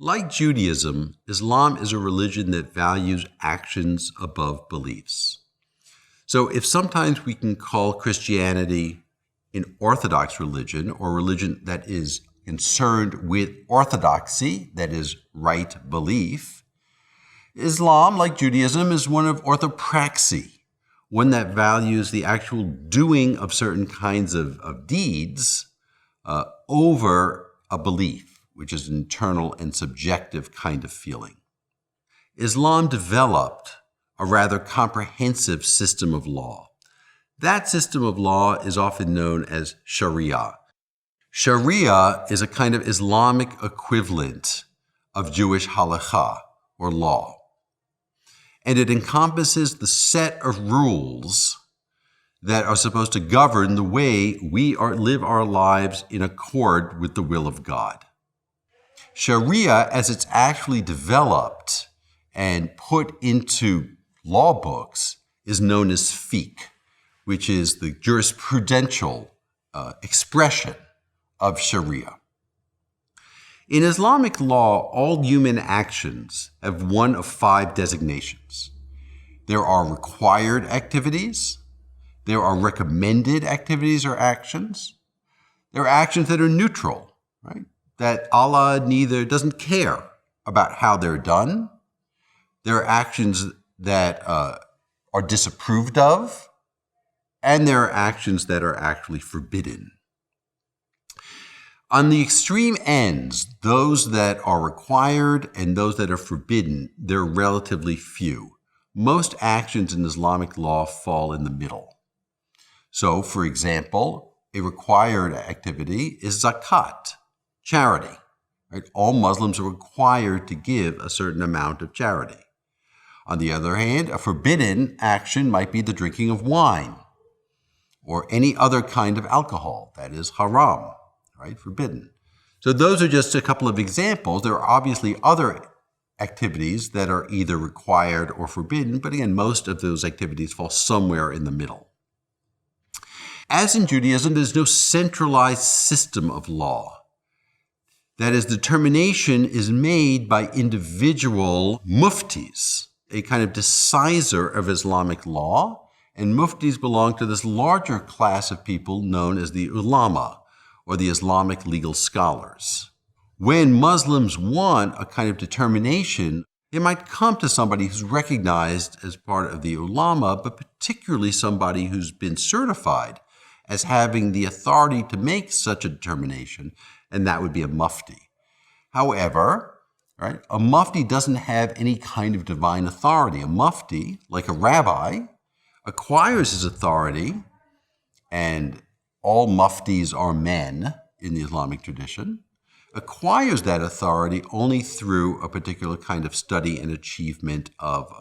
Like Judaism, Islam is a religion that values actions above beliefs. So if sometimes we can call Christianity an orthodox religion, or a religion that is concerned with orthodoxy, that is, right belief, Islam, like Judaism, is one of orthopraxy, one that values the actual doing of certain kinds of deeds over a belief, which is an internal and subjective kind of feeling. Islam developed a rather comprehensive system of law. That system of law is often known as Sharia. Sharia is a kind of Islamic equivalent of Jewish halakha, or law. And it encompasses the set of rules that are supposed to govern the way we live our lives in accord with the will of God. Sharia, as it's actually developed and put into law books, is known as fiqh, which is the jurisprudential expression of Sharia. In Islamic law, all human actions have one of 5 designations. There are required activities, there are recommended activities or actions, there are actions that are neutral, right? That Allah neither doesn't care about how they're done. There are actions that are disapproved of, and there are actions that are actually forbidden. On the extreme ends, those that are required and those that are forbidden, they're relatively few. Most actions in Islamic law fall in the middle. So, for example, a required activity is zakat, charity. Right? All Muslims are required to give a certain amount of charity. On the other hand, a forbidden action might be the drinking of wine or any other kind of alcohol, that is haram, right? Forbidden. So those are just a couple of examples. There are obviously other activities that are either required or forbidden, but again, most of those activities fall somewhere in the middle. As in Judaism, there's no centralized system of law. That is, determination is made by individual muftis, a kind of decisor of Islamic law, and muftis belong to this larger class of people known as the ulama, or the Islamic legal scholars. When Muslims want a kind of determination, they might come to somebody who's recognized as part of the ulama, but particularly somebody who's been certified as having the authority to make such a determination, and that would be a mufti. However, right, a mufti doesn't have any kind of divine authority. A mufti, like a rabbi, acquires his authority, and all muftis are men in the Islamic tradition, acquires that authority only through a particular kind of study and achievement of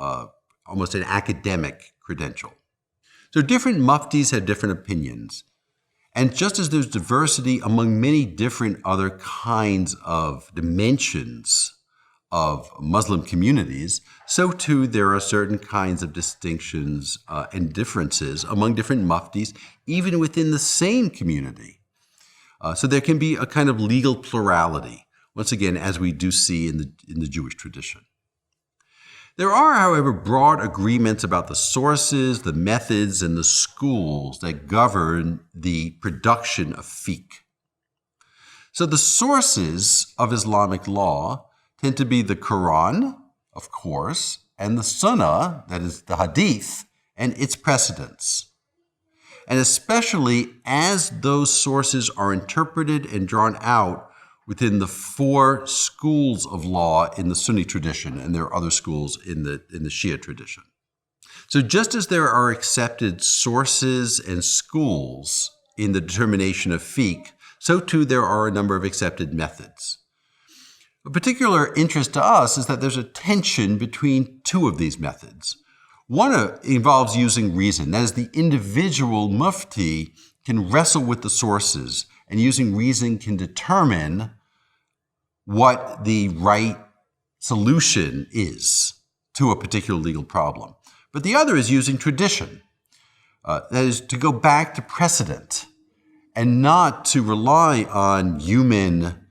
almost an academic credential. So different muftis have different opinions. And just as there's diversity among many different other kinds of dimensions of Muslim communities, so too there are certain kinds of distinctions and differences among different muftis, even within the same community. So there can be a kind of legal plurality, once again, as we do see in the Jewish tradition. There are, however, broad agreements about the sources, the methods, and the schools that govern the production of fiqh. So the sources of Islamic law tend to be the Quran, of course, and the Sunnah, that is the Hadith, and its precedents. And especially as those sources are interpreted and drawn out within the 4 schools of law in the Sunni tradition, and there are other schools in the Shia tradition. So just as there are accepted sources and schools in the determination of fiqh, so too there are a number of accepted methods. A particular interest to us is that there's a tension between 2 of these methods. One involves using reason. That is, the individual mufti can wrestle with the sources, and using reason can determine what the right solution is to a particular legal problem. But the other is using tradition. That is, to go back to precedent and not to rely on human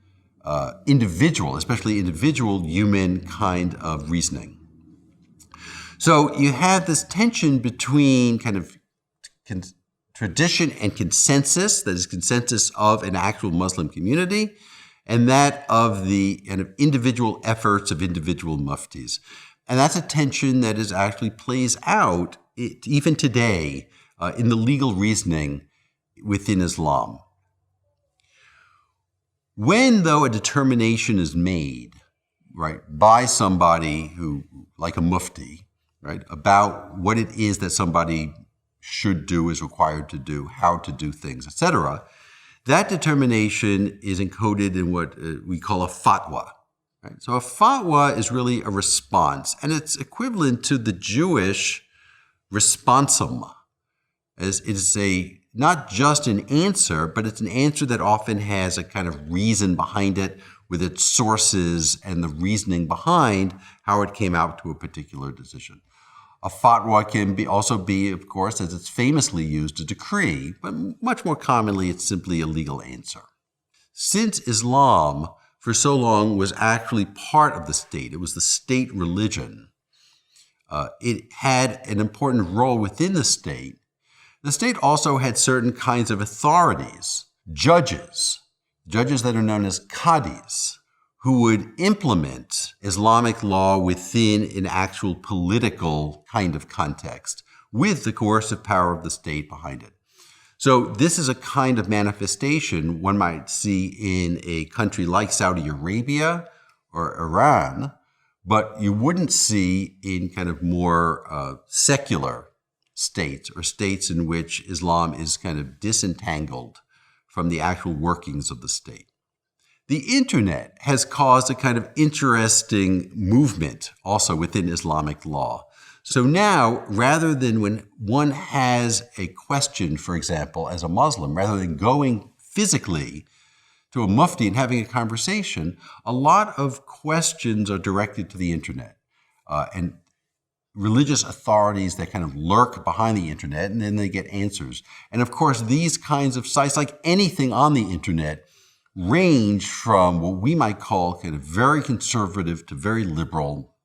individual, especially individual human kind of reasoning. So you have this tension between kind of tradition and consensus, that is consensus of an actual Muslim community, and that of the kind of individual efforts of individual muftis. And that's a tension that is actually plays out even today in the legal reasoning within Islam. When, though, a determination is made, right, by somebody who, like a mufti, right, about what it is that somebody should do, is required to do, how to do things, etc., that determination is encoded in what we call a fatwa. Right? So a fatwa is really a response, and it's equivalent to the Jewish responsum, as it is not just an answer, but it's an answer that often has a kind of reason behind it, with its sources and the reasoning behind how it came out to a particular decision. A fatwa can also be, of course, as it's famously used, a decree, but much more commonly it's simply a legal answer. Since Islam, for so long, was actually part of the state, it was the state religion, it had an important role within the state. The state also had certain kinds of authorities, judges that are known as qadis, who would implement Islamic law within an actual political kind of context, with the coercive power of the state behind it. So this is a kind of manifestation one might see in a country like Saudi Arabia or Iran, but you wouldn't see in kind of more secular states, or states in which Islam is kind of disentangled from the actual workings of the state. The internet has caused a kind of interesting movement also within Islamic law. So now, rather than when one has a question, for example, as a Muslim, rather than going physically to a mufti and having a conversation, a lot of questions are directed to the internet. And religious authorities that kind of lurk behind the internet, and then they get answers. And of course, these kinds of sites, like anything on the internet, range from what we might call kind of very conservative to very liberal,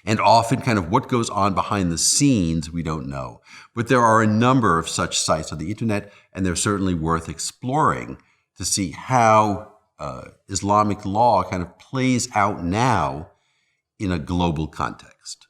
and often kind of what goes on behind the scenes we don't know. But there are a number of such sites on the internet, and they're certainly worth exploring to see how Islamic law kind of plays out now in a global context.